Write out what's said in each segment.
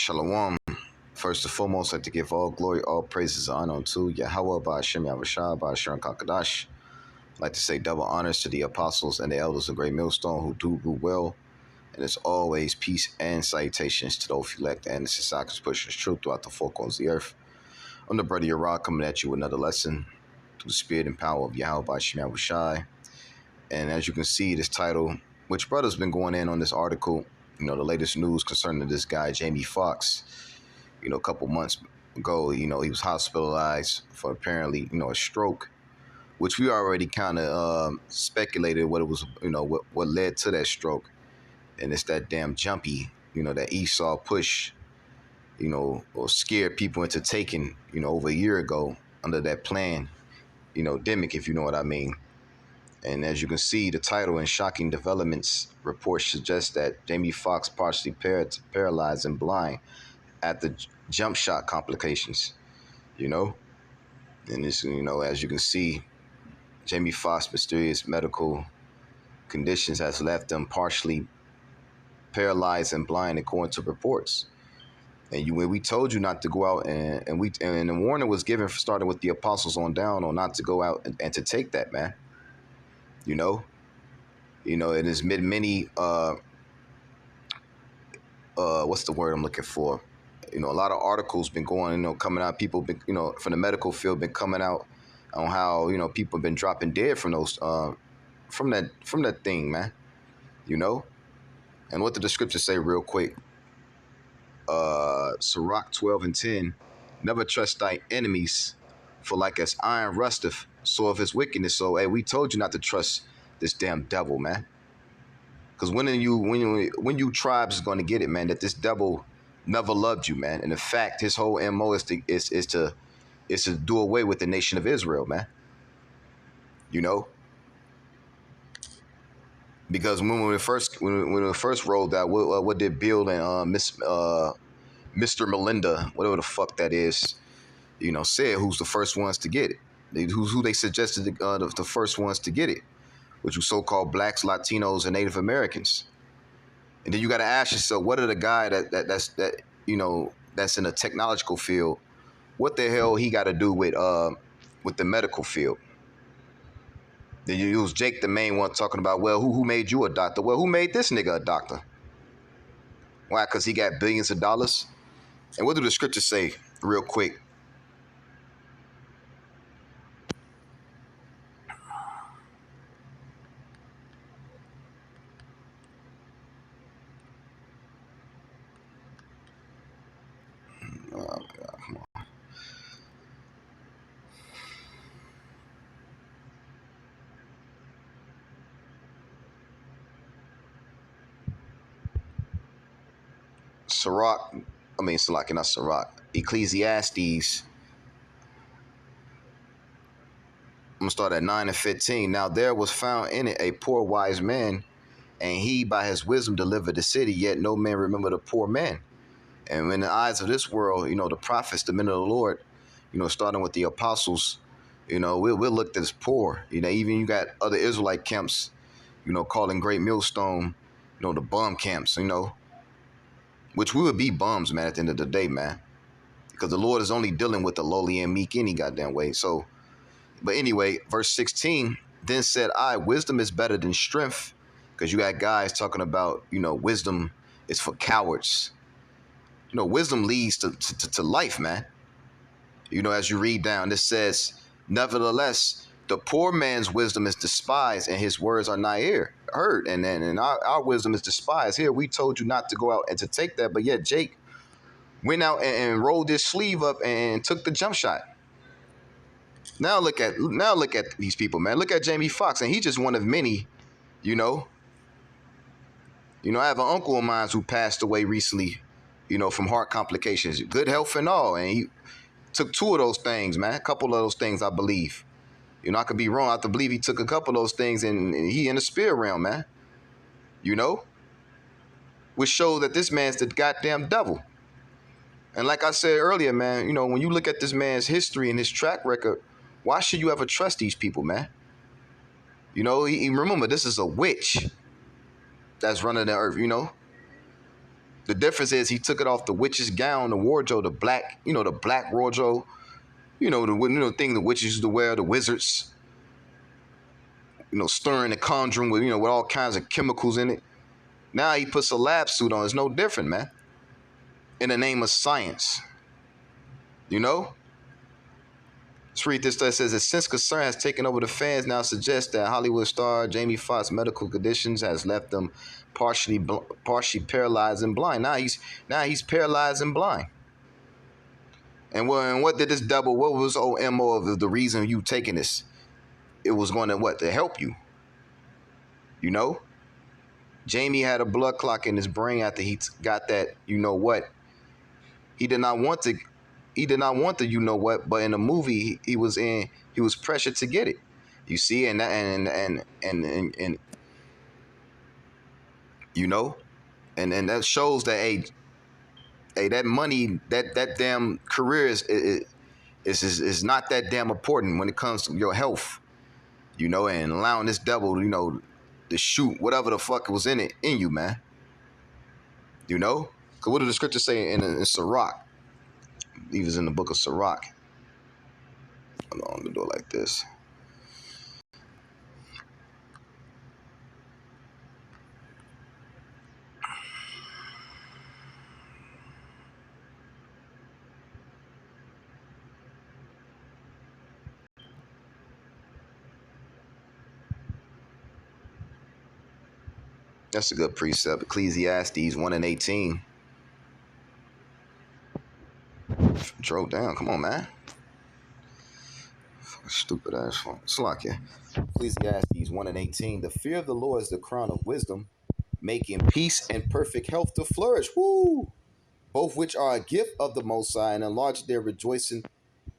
Shalom. First and foremost, I'd like to give all glory, all praises, and honor unto Yahweh by Hashem Yahushua by Hashem Kakadash. I'd like to say double honors to the apostles and the elders of Great Millstone who do rule well. And as always, peace and salutations to those elect and the Sisakis pushing truth throughout the four corners of the earth. I'm the brother Yerah coming at you with another lesson through the spirit and power of Yahweh by Hashem Yahushua. And as you can see, this title, which brother's been going in on this article, the latest news concerning this guy, Jamie Foxx. A couple months ago, he was hospitalized for apparently, a stroke, which we already kind of speculated what it was, what led to that stroke. And it's that damn jumpy, that Esau push, or scared people into taking, over a year ago under that plan, Demic, if you know what I mean. And as you can see, the title in Shocking Developments report suggests that Jamie Foxx partially paralyzed and blind at the jump shot complications, and this, as you can see, Jamie Foxx's mysterious medical conditions has left him partially paralyzed and blind according to reports. And when we told you not to go out and the warning was given starting with the apostles on down on not to go out and to take that, man. It is many what's the word I'm looking for? A lot of articles been going, coming out. People been, from the medical field been coming out on how, people have been dropping dead from those, from that thing, man. And what did the scriptures say real quick? Sirach 12:10, never trust thy enemies, for like as iron rusteth, so of his wickedness. So, hey, we told you not to trust this damn devil, man. Because when you tribes is going to get it, man, that this devil never loved you, man. And in fact, his whole MO is to do away with the nation of Israel, man. Because when we first rolled out, what did Bill and Mr. Melinda, whatever the fuck that is, said who's the first ones to get it? Who they suggested the first ones to get it, which was so-called blacks, Latinos, and Native Americans. And then you got to ask yourself, what are the guy that's in a technological field? What the hell he got to do with the medical field? Then you use Jake, the main one, talking about, well, who made you a doctor? Well, who made this nigga a doctor? Why? Because he got billions of dollars. And what do the scriptures say, real quick? Come on. Not Sirach. Ecclesiastes. I'm gonna start at 9:15. Now there was found in it a poor wise man, and he by his wisdom delivered the city. Yet no man remembered the poor man. And in the eyes of this world, the prophets, the men of the Lord, starting with the apostles, we're looked as poor. Even you got other Israelite camps, calling Great Millstone, the bum camps, which we would be bums, man, at the end of the day, man, because the Lord is only dealing with the lowly and meek any goddamn way. So, but anyway, verse 16, then said I, wisdom is better than strength, because you got guys talking about, wisdom is for cowards. Wisdom leads to life, man. As you read down, this says, nevertheless, the poor man's wisdom is despised, and his words are not heard. And our wisdom is despised. Here, we told you not to go out and to take that, but yet Jake went out and rolled his sleeve up and took the jump shot. Now look at these people, man. Look at Jamie Foxx, and he's just one of many, I have an uncle of mine who passed away recently, from heart complications, good health and all. And he took two of those things, man. A couple of those things, I believe. I could be wrong. I have to believe he took a couple of those things and he in the spirit realm, man. Which shows that this man's the goddamn devil. And like I said earlier, man, when you look at this man's history and his track record, why should you ever trust these people, man? Remember, this is a witch that's running the earth, The difference is he took it off the witch's gown, the wardrobe, the black, the black wardrobe, the thing the witches used to wear, the wizards, stirring and conjuring with all kinds of chemicals in it. Now he puts a lab suit on. It's no different, man. In the name of science, you know. Let's read this. That says, since concern has taken over the fans, now suggests that Hollywood star Jamie Foxx's medical conditions has left them partially paralyzed and blind. Now he's paralyzed and blind. And what did this double? What was MO of the reason you taking this? It was going to help you. You know, Jamie had a blood clot in his brain after he got that. You know what? He did not want to. He did not want the but in the movie he was in, he was pressured to get it. You see, and that shows that that money, that damn career is not that damn important when it comes to your health, and allowing this devil, to shoot whatever the fuck was in you, man. Because what do the scriptures say in Sirach? I believe it's in the book of Sirach. Hold on, I'm gonna do it like this. That's a good precept. Ecclesiastes 1:18. Drove down. Come on, man. Fucking stupid ass phone. Slack, Ecclesiastes 1:18. The fear of the Lord is the crown of wisdom, making peace and perfect health to flourish. Woo! Both which are a gift of the Most High, and enlarge their rejoicing,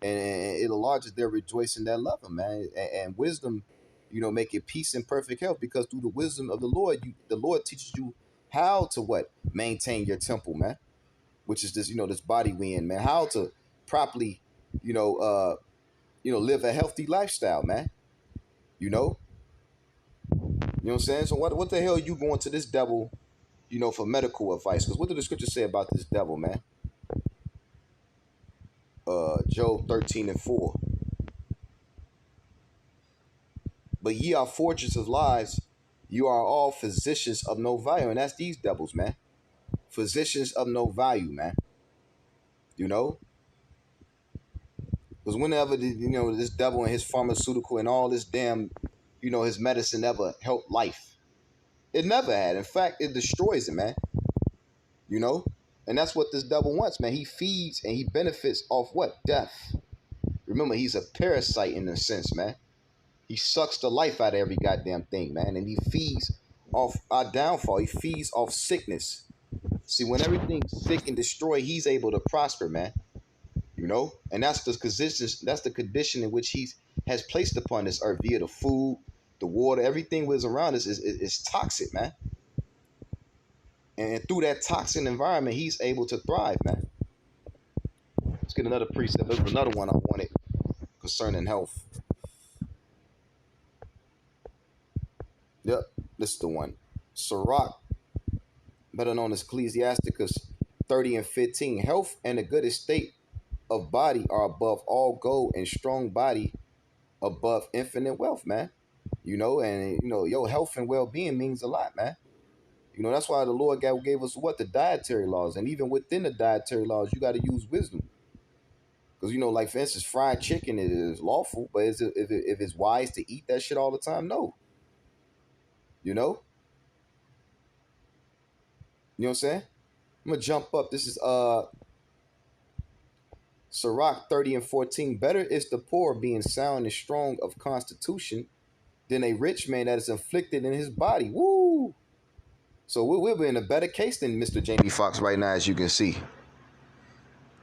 and it enlarges their rejoicing that love Him, man. And wisdom, making peace and perfect health, because through the wisdom of the Lord, the Lord teaches you how to maintain your temple, man. Which is this, this body we in, man. How to properly, live a healthy lifestyle, man. You know what I'm saying? So what the hell are you going to this devil, for medical advice? Because what did the scripture say about this devil, man? Job 13:4. But ye are fortress of lies. You are all physicians of no value. And that's these devils, man. Physicians of no value, man. Because whenever this devil and his pharmaceutical and all this damn, his medicine ever helped life. It never had. In fact, it destroys it, man. And that's what this devil wants, man. He feeds and he benefits off what? Death. Remember, he's a parasite in a sense, man. He sucks the life out of every goddamn thing, man. And he feeds off our downfall. He feeds off sickness. See, when everything's sick and destroyed, he's able to prosper, man. And that's the condition in which he has placed upon this earth via the food, the water, everything was around us is toxic, man. And through that toxic environment, he's able to thrive, man. Let's get another precept. There's another one I wanted concerning health. Yep, this is the one. Sirach, better known as Ecclesiasticus 30:15. Health and a good estate of body are above all gold, and strong body above infinite wealth, man. And your health and well-being means a lot, man. That's why the Lord gave us the dietary laws. And even within the dietary laws, you got to use wisdom. Because, like, for instance, fried chicken is lawful, but if it's wise to eat that shit all the time? No. You know what I'm saying? I'm going to jump up. This is Sirach 30:14. Better is the poor being sound and strong of constitution than a rich man that is afflicted in his body. Woo! So we'll be in a better case than Mr. Jamie Foxx right now, as you can see.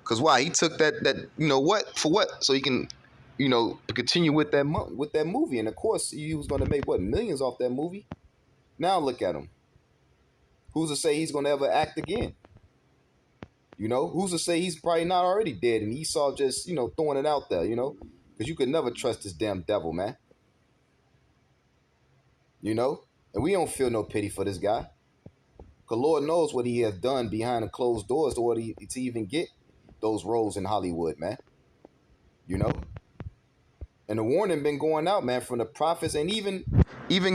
Because why? He took that for what? So he can, continue with that movie. And of course, he was going to make millions off that movie. Now look at him. Who's to say he's going to ever act again? Who's to say he's probably not already dead and Esau just, throwing it out there, because you could never trust this damn devil, man. And we don't feel no pity for this guy. Because Lord knows what he has done behind the closed doors to even get those roles in Hollywood, man. You know? And the warning been going out, man, from the prophets and even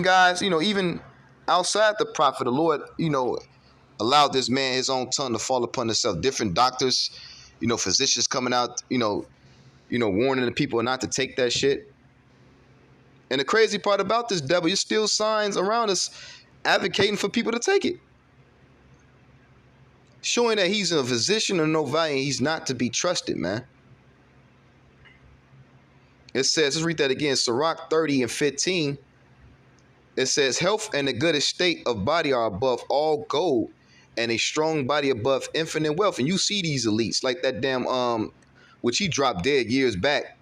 guys, even outside the prophet, the Lord, allowed this man his own tongue to fall upon himself. Different doctors, physicians coming out, warning the people not to take that shit. And the crazy part about this devil, there's still signs around us advocating for people to take it. Showing that he's a physician of no value, he's not to be trusted, man. It says, let's read that again, Sirach 30 and 15. It says, health and a good estate of body are above all gold, and a strong body above infinite wealth. And you see these elites, like that damn, which he dropped dead years back,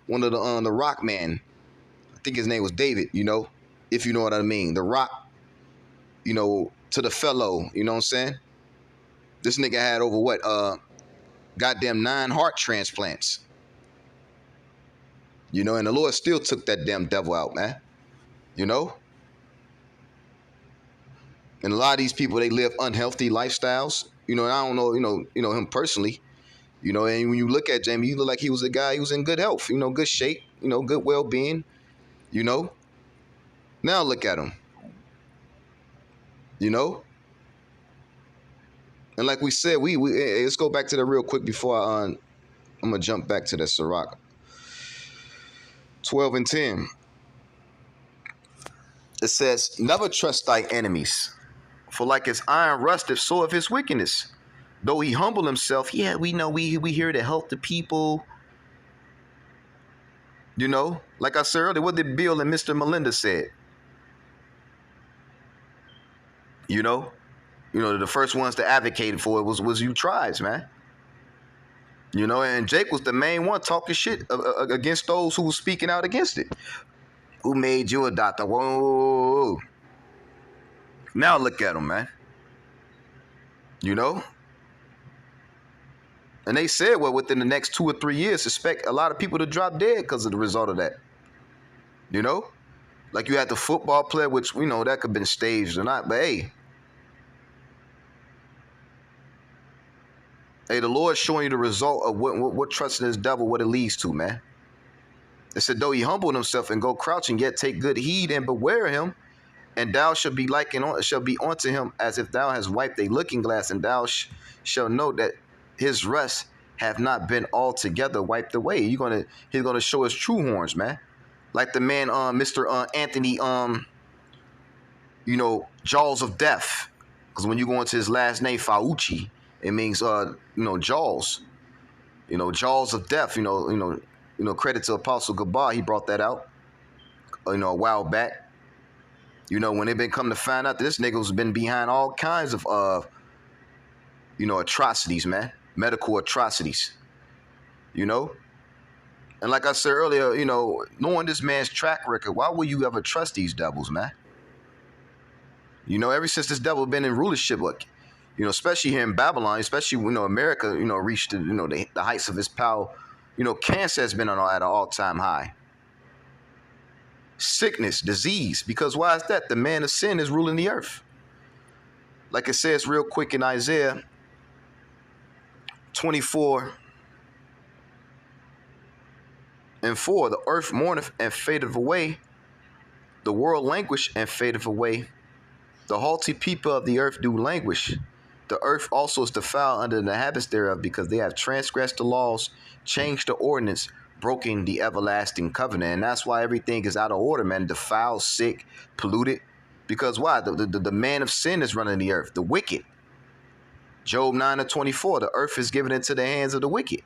one of the Rock man. I think his name was David, if you know what I mean. The Rock, to the fellow, you know what I'm saying? This nigga had over what, goddamn 9 heart transplants. And the Lord still took that damn devil out, man. And a lot of these people, they live unhealthy lifestyles. And I don't know, him personally. And when you look at Jamie, you look like he was a guy, he was in good health, good shape, good well-being, Now look at him. And like we said, we let's go back to that real quick before I'm gonna jump back to that Sirach. 12 and 10. It says, never trust thy enemies, for like his iron rusteth, so of his wickedness. Though he humble himself, yeah, we know we here to help the people. Like I said earlier, what did Bill and Mr. Melinda said? The first ones to advocate for it was you tribes, man. And Jake was the main one talking shit against those who were speaking out against it. Who made you a doctor? Whoa. Now look at him, man. And they said, well, within the next 2 or 3 years, expect a lot of people to drop dead because of the result of that. Like you had the football player, which we know that could have been staged or not, but hey, the Lord's showing you the result of what trusting this devil, what it leads to, man. It said, though he humbled himself and go crouching, yet take good heed and beware him, and thou shalt be shall be unto him as if thou hast wiped a looking glass, and thou shall know that his rest have not been altogether wiped away. He's gonna show his true horns, man. Like the man, Mr. Anthony, Jaws of Death, because when you go into his last name Fauci, it means jaws, jaws of death. Credit to Apostle Gabar, he brought that out, a while back. When they been come to find out that this nigga's been behind all kinds of atrocities, man, medical atrocities. And like I said earlier, knowing this man's track record, why will you ever trust these devils, man? Ever since this devil been in rulership, especially here in Babylon, especially America, reached the heights of its power. Cancer has been at an all-time high. Sickness, disease, because why is that? The man of sin is ruling the earth. Like it says real quick in Isaiah 24 and 4, the earth mourneth and fadeth away, the world languish and fadeth away, the haughty people of the earth do languish. The earth also is defiled under the habits thereof, because they have transgressed the laws, changed the ordinance, broken the everlasting covenant. And that's why everything is out of order, man. Defiled, sick, polluted. Because why? The man of sin is running the earth, the wicked. Job 9 and 24, the earth is given into the hands of the wicked.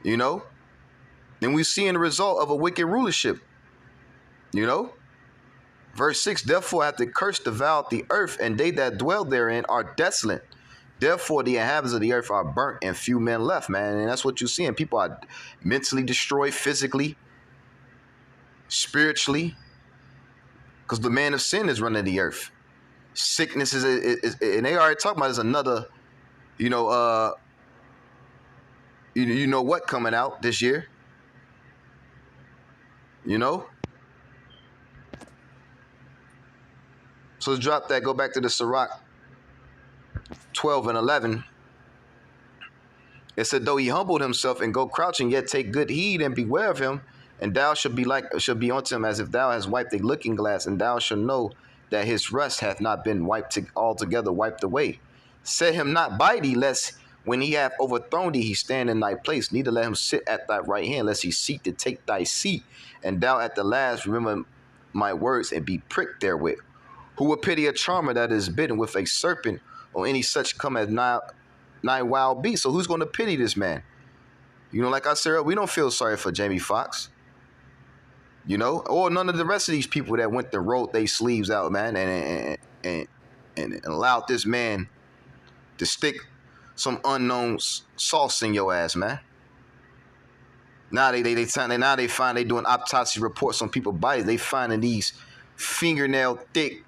And we see in the result of a wicked rulership. Verse 6, therefore hath the curse devoured the earth, and they that dwell therein are desolate. Therefore the inhabitants of the earth are burnt, and few men left, man. And that's what you're seeing. People are mentally destroyed, physically, spiritually, because the man of sin is running the earth. Sickness is and they already talking about is another, what coming out this year. So let's drop that. Go back to the Sirach 12 and 11. It said, though he humbled himself and go crouching, yet take good heed and beware of him, and thou shalt be unto him as if thou hast wiped a looking glass, and thou shalt know that his rust hath not been altogether wiped away. Set him not by thee, lest when he hath overthrown thee, he stand in thy place. Neither let him sit at thy right hand, lest he seek to take thy seat, and thou at the last remember my words and be pricked therewith. Who would pity a charmer that is bitten with a serpent, or any such come as nine wild beasts? So who's going to pity this man? You know, like I said, we don't feel sorry for Jamie Foxx. You know, or none of the rest of these people that went and rolled their sleeves out, man, and allowed this man to stick some unknown sauce in your ass, man. Now they find they doing autopsy reports on people's bodies. They finding these fingernail thick,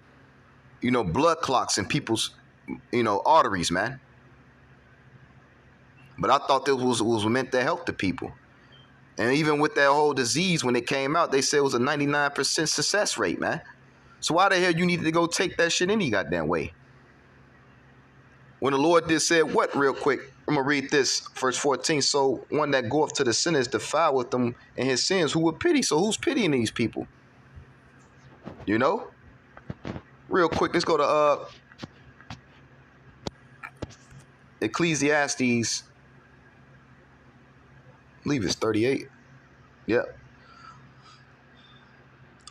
blood clots in people's, arteries, man. But I thought this was meant to help the people. And even with that whole disease, when it came out, they said it was a 99% success rate, man. So why the hell you needed to go take that shit any goddamn way? When the Lord did said what, real quick, I'm going to read this, verse 14. So one that goeth to the sinners defile with them in his sins, who would pity? So who's pitying these people? You know? Real quick, let's go to Ecclesiastes, I believe it's 38. Yep.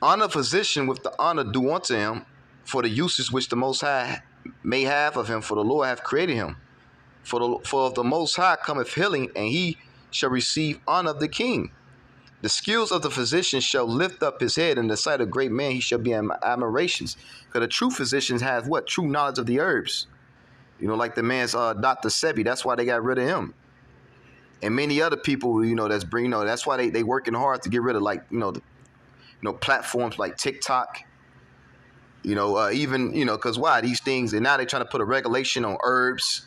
Honor physician with the honor due unto him, for the uses which the Most High may have of him, for the Lord hath created him. For of the Most High cometh healing, and he shall receive honor of the king. The skills of the physician shall lift up his head, in the sight of great men he shall be admirations. Because the true physicians have what? True knowledge of the herbs. Like the man's Dr. Sebi. That's why they got rid of him. And many other people, that's that's why they working hard to get rid of, like, platforms like TikTok. Even, because why? These things, and now they're trying to put a regulation on herbs.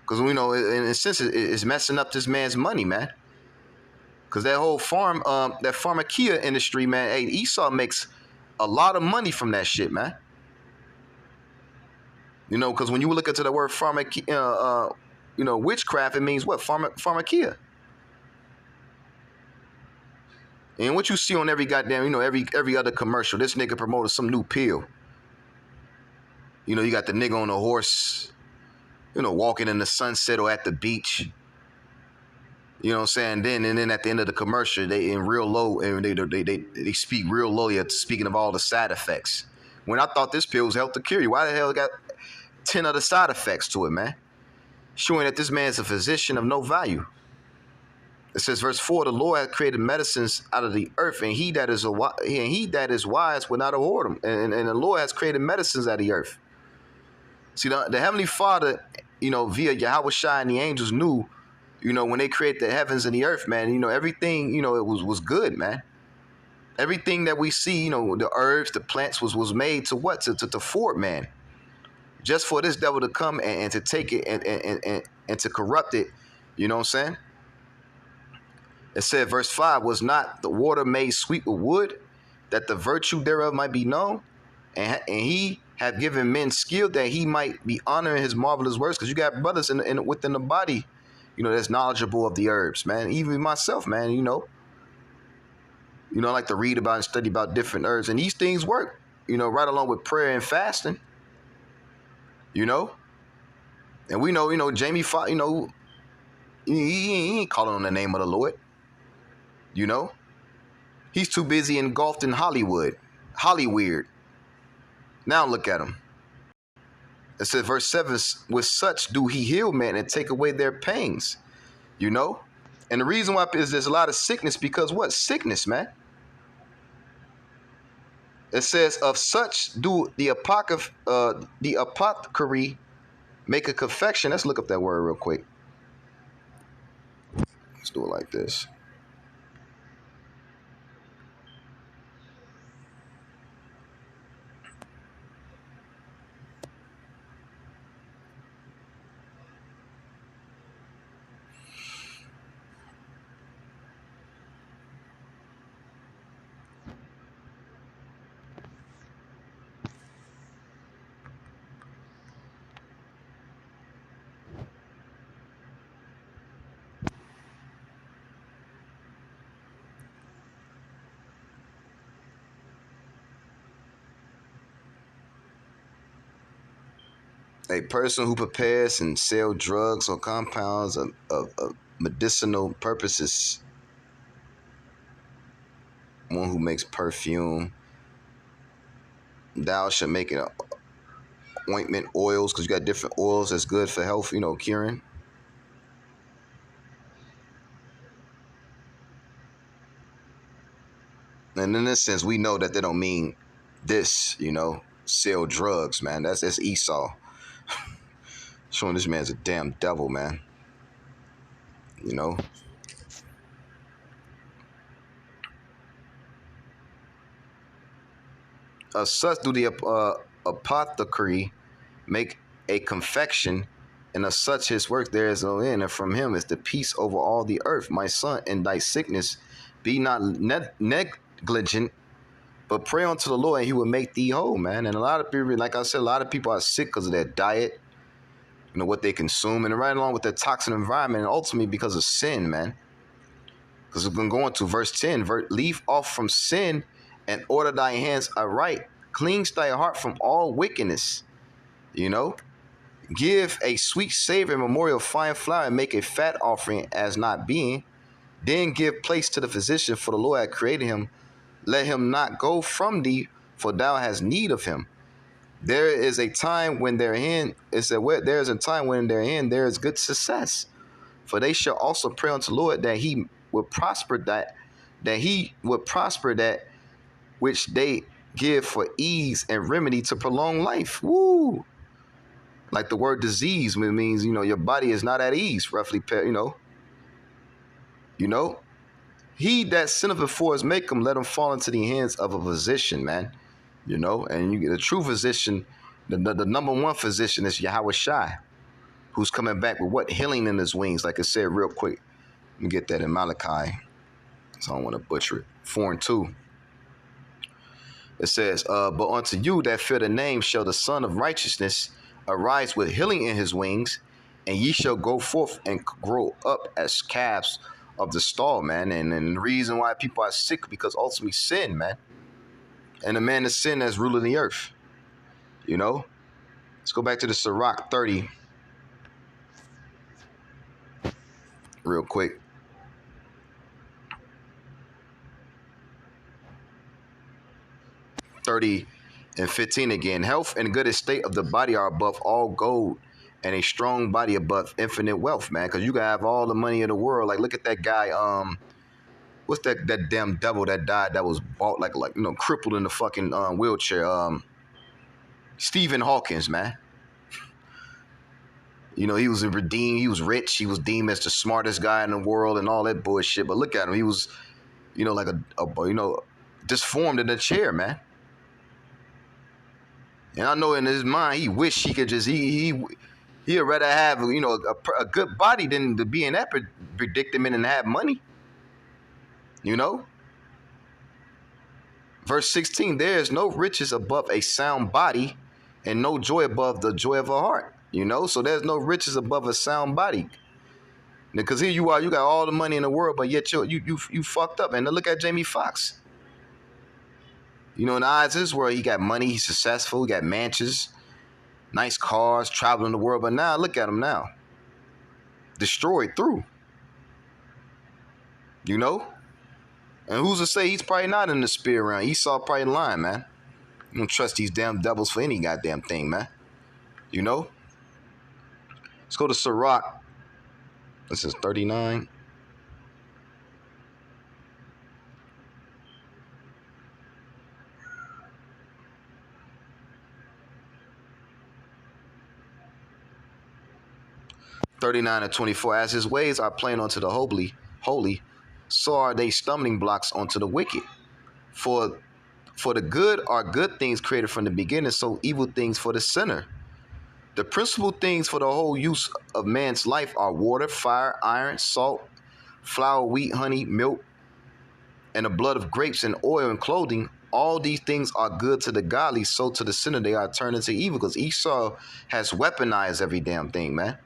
Because, in a sense, it's messing up this man's money, man. Because that whole that pharmacia industry, man, hey, Esau makes a lot of money from that shit, man. Because when you look into the word pharmacia, witchcraft, it means what? Pharmacia. And what you see on every goddamn, every other commercial, this nigga promoted some new pill. You got the nigga on a horse, walking in the sunset or at the beach. You know what I'm saying? Then at the end of the commercial, they in real low, and they speak real low, yet speaking of all the side effects. When I thought this pill was helped to cure you, why the hell it got 10 other side effects to it, man? Showing that this man's a physician of no value. It says, verse 4, the Lord hath created medicines out of the earth, and he that is wise will not abhor them. And the Lord has created medicines out of the earth. See, the Heavenly Father, via Yahweh Shai and the angels knew, when they created the heavens and the earth, man, everything, it was good, man. Everything that we see, the herbs, the plants was made to what? To thwart man. Just for this devil to come and to take it and to corrupt it, you know what I'm saying? It said, verse 5, was not the water made sweet with wood, that the virtue thereof might be known? And he have given men skill that he might be honoring his marvelous works. Because you got brothers within the body, that's knowledgeable of the herbs, man. Even myself, man, I like to read about and study about different herbs. And these things work, right along with prayer and fasting, And we know, Jamie Foxx, he ain't calling on the name of the Lord. He's too busy engulfed in Hollywood. Hollyweird. Now look at him. It says, verse 7, with such do he heal men and take away their pains. And the reason why is there's a lot of sickness, because what? Sickness, man. It says, of such do the apothecary make a confection. Let's look up that word real quick. Let's do it like this. A person who prepares and sell drugs or compounds of medicinal purposes. One who makes perfume. Thou should make it ointment oils, because you got different oils that's good for health, curing. And in this sense, we know that they don't mean this, sell drugs, man. That's Esau. Showing this man's a damn devil, man. You know. Such do the apothecary make a confection, and of such his work there is no end, and from him is the peace over all the earth. My son, in thy sickness, be not negligent, but pray unto the Lord, and he will make thee whole, man. And a lot of people, like I said, a lot of people are sick because of their diet, what they consume, and right along with their toxic environment, and ultimately because of sin, man. Because we're going to go into verse 10, leave off from sin and order thy hands aright. Cleanse thy heart from all wickedness. Give a sweet savor, memorial of fine flour, and make a fat offering as not being. Then give place to the physician, for the Lord hath created him. Let him not go from thee, for thou hast need of him. There is a time when therein there is a time when therein there is good success. For they shall also pray unto the Lord that he would prosper that which they give for ease and remedy to prolong life. Woo! Like the word disease, it means, your body is not at ease, roughly, He that sinneth before us make him, let him fall into the hands of a physician, man. And you get a true physician, the number one physician is Yahweh Shai, who's coming back with what? Healing in his wings, like I said real quick. Let me get that in Malachi, so I don't want to butcher it. 4:2. It says, but unto you that fear the name shall the Son of Righteousness arise with healing in his wings, and ye shall go forth and grow up as calves of the stall, man. And the reason why people are sick, because ultimately sin, man. And the man of sin that's ruling the earth. Let's go back to the Sirach 30 real quick. 30 and 15 again. Health and good estate of the body are above all gold, and a strong body above infinite wealth, man. Because you can have all the money in the world. Like, look at that guy. What's that damn devil that died that was bought crippled in the fucking wheelchair? Stephen Hawkins, man. He was redeemed. He was rich. He was deemed as the smartest guy in the world and all that bullshit. But look at him. He was, like a disformed in a chair, man. And I know in his mind he wished he could just he'd rather have a good body than to be in that predicament and have money. Verse 16, there is no riches above a sound body, and no joy above the joy of a heart. So there's no riches above a sound body. Because here you are, you got all the money in the world, but yet you fucked up. And look at Jamie Foxx. In the eyes of this world, he got money, he's successful, he got mansions, nice cars, traveling the world. But now, look at him now. Destroyed through. And who's to say he's probably not in the spirit realm? Esau probably lying, man. I don't trust these damn devils for any goddamn thing, man. Let's go to Sirach. This is 39. and 24. As his ways are plain unto the holy, so are they stumbling blocks unto the wicked. For the good are good things created from the beginning, so evil things for the sinner. The principal things for the whole use of man's life are water, fire, iron, salt, flour, wheat, honey, milk, and the blood of grapes, and oil, and clothing. All these things are good to the godly, so to the sinner they are turned into evil, because Esau has weaponized every damn thing, man.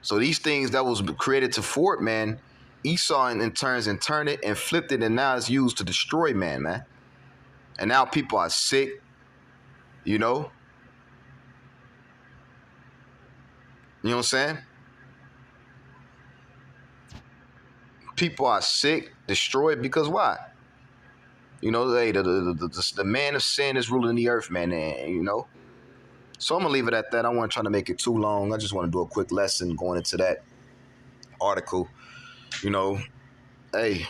So these things that was created to thwart man, Esau in turns and turned it and flipped it, and now it's used to destroy man. And now people are sick, You know what I'm saying? People are sick, destroyed because why? You know, hey, the man of sin is ruling the earth, man, and you know. So I'm gonna leave it at that. I want to try to make it too long. I just want to do a quick lesson going into that article. You know, hey,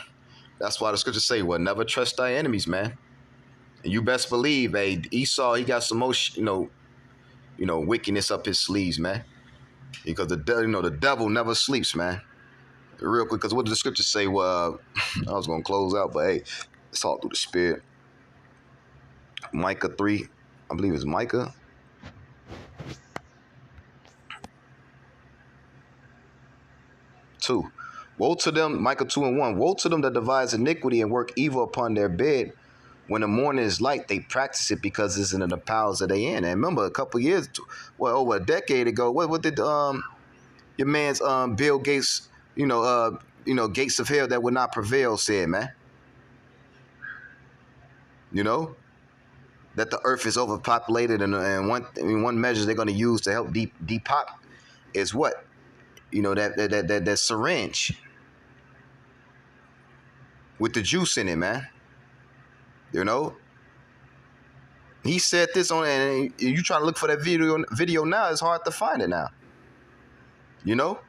that's why the scriptures say, "Well, never trust thy enemies, man." And you best believe, hey, Esau, he got some more, wickedness up his sleeves, man. Because the devil never sleeps, man. Real quick, because what did the scriptures say? Well, I was gonna close out, but hey, it's all through the spirit. Micah 3, I believe it's Micah. Two. Woe to them, Micah 2:1. Woe to them that devise iniquity and work evil upon their bed. When the morning is light, they practice it because it's in the powers that they in. And remember, a couple years, well, over a decade ago, what did your man's Bill Gates, Gates of hell that would not prevail said, man. You know that the earth is overpopulated, and one measure they're going to use to help depop is what, that syringe with the juice in it, man. You know, he said this on, and you try to look for that video now, it's hard to find it now. You know,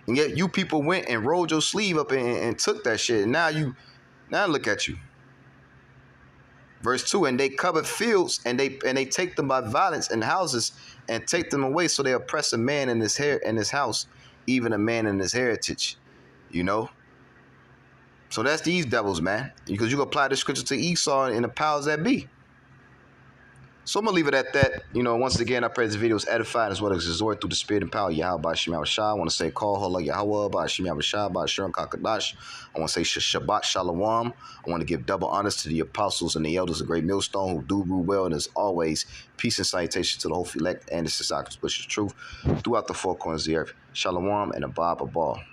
and yet you people went and rolled your sleeve up and took that shit. And now look at you. Verse 2, and they covered fields and they take them by violence and houses and take them away, so they oppress a man in his house, even a man in his heritage. You know. So that's these devils, man. Because you can apply the scripture to Esau and the powers that be. So I'm going to leave it at that. Once again, I pray this video is edifying as well as exhort through the spirit and power of Yahweh by Shem Yahushua. I want to say, call hola Yahweh by Shem Yahushua by Shem Kakadash. I want to say Shabbat Shalom. I want to give double honors to the apostles and the elders of Great Millstone who do rule well. And as always, peace and salutation to the whole elect and the Sisakis Bush of truth throughout the four corners of the earth. Shalom and Abba Abba.